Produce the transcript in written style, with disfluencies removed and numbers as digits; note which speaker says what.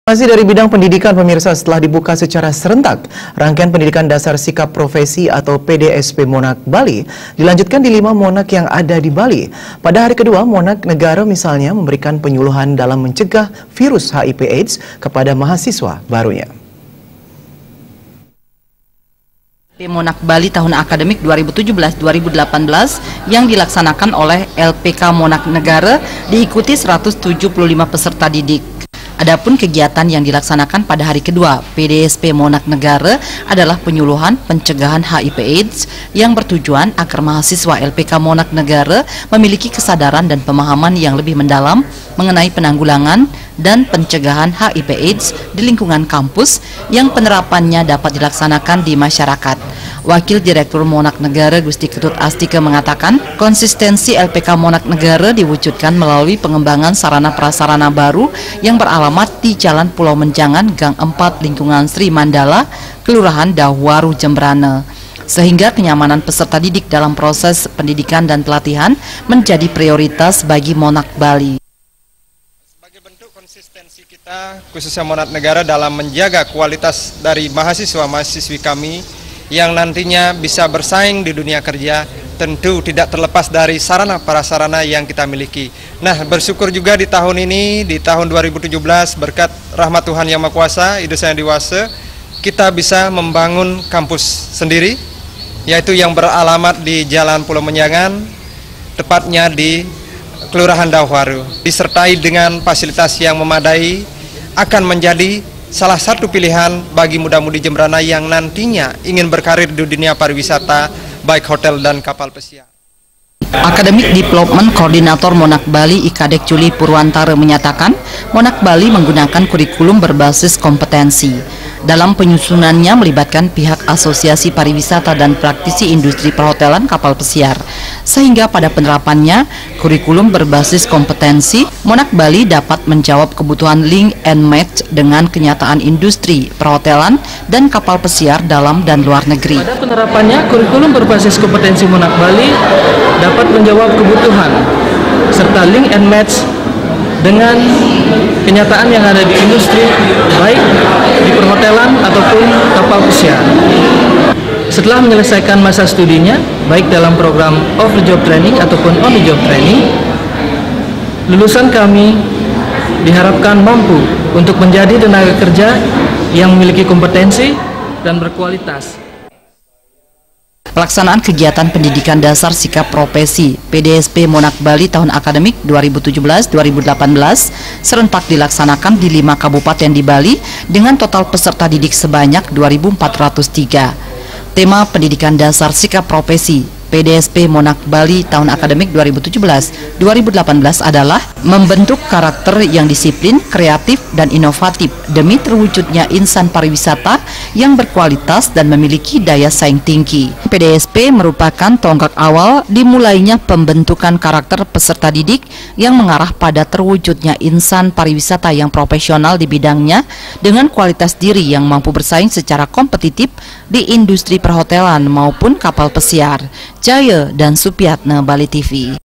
Speaker 1: Masih dari bidang pendidikan, pemirsa, setelah dibuka secara serentak, rangkaian pendidikan dasar sikap profesi atau PDSP Monak Bali dilanjutkan di 5 Monak yang ada di Bali. Pada hari kedua, Monak Negara misalnya memberikan penyuluhan dalam mencegah virus HIV/AIDS kepada mahasiswa barunya.
Speaker 2: Monak Bali tahun akademik 2017-2018 yang dilaksanakan oleh LPK Monak Negara diikuti 175 peserta didik. Adapun kegiatan yang dilaksanakan pada hari kedua PDSP Monak Negara adalah penyuluhan pencegahan HIV/AIDS yang bertujuan agar mahasiswa LPK Monak Negara memiliki kesadaran dan pemahaman yang lebih mendalam mengenai penanggulangan dan pencegahan HIV/AIDS di lingkungan kampus yang penerapannya dapat dilaksanakan di masyarakat. Wakil Direktur Monak Negara Gusti Ketut Astika mengatakan, konsistensi LPK Monak Negara diwujudkan melalui pengembangan sarana prasarana baru yang beralamat di Jalan Pulau Menjangan, Gang 4, lingkungan Sri Mandala, Kelurahan Dahwaru, Jembrana. Sehingga kenyamanan peserta didik dalam proses pendidikan dan pelatihan menjadi prioritas bagi Monak Bali.
Speaker 3: Sebagai bentuk konsistensi kita, khususnya Monak Negara, dalam menjaga kualitas dari mahasiswa-mahasiswi kami yang nantinya bisa bersaing di dunia kerja, tentu tidak terlepas dari sarana prasarana yang kita miliki. Nah, bersyukur juga di tahun ini, di tahun 2017, berkat rahmat Tuhan Yang Maha Kuasa, Idul Yang Dewasa, kita bisa membangun kampus sendiri, yaitu yang beralamat di Jalan Pulau Menjangan, tepatnya di Kelurahan Dahwaru. Disertai dengan fasilitas yang memadai, akan menjadi salah satu pilihan bagi muda-mudi Jembrana yang nantinya ingin berkarir di dunia pariwisata, baik hotel dan kapal pesiar.
Speaker 2: Akademik Development Koordinator Monak Bali Ikadek Juli Purwantara menyatakan, Monak Bali menggunakan kurikulum berbasis kompetensi. Dalam penyusunannya melibatkan pihak asosiasi pariwisata dan praktisi industri perhotelan kapal pesiar. Sehingga pada penerapannya, kurikulum berbasis kompetensi, Monak Bali dapat menjawab kebutuhan link and match dengan kenyataan industri perhotelan dan kapal pesiar dalam dan luar negeri.
Speaker 4: Pada penerapannya, kurikulum berbasis kompetensi Monak Bali dapat menjawab kebutuhan serta link and match dengan kenyataan yang ada di industri, baik di perhotelan ataupun kapal pesiar. Setelah menyelesaikan masa studinya, baik dalam program off the job training ataupun on the job training, lulusan kami diharapkan mampu untuk menjadi tenaga kerja yang memiliki kompetensi dan berkualitas.
Speaker 2: Pelaksanaan kegiatan pendidikan dasar sikap profesi PDSP Monak Bali tahun akademik 2017-2018 serentak dilaksanakan di 5 kabupaten di Bali dengan total peserta didik sebanyak 2.403. Tema pendidikan dasar sikap profesi PDSP Monak Bali tahun akademik 2017-2018 adalah membentuk karakter yang disiplin, kreatif, dan inovatif demi terwujudnya insan pariwisata yang berkualitas dan memiliki daya saing tinggi. PDSP merupakan tonggak awal dimulainya pembentukan karakter peserta didik yang mengarah pada terwujudnya insan pariwisata yang profesional di bidangnya dengan kualitas diri yang mampu bersaing secara kompetitif di industri perhotelan maupun kapal pesiar. Jaya dan Supiatna, Bali TV.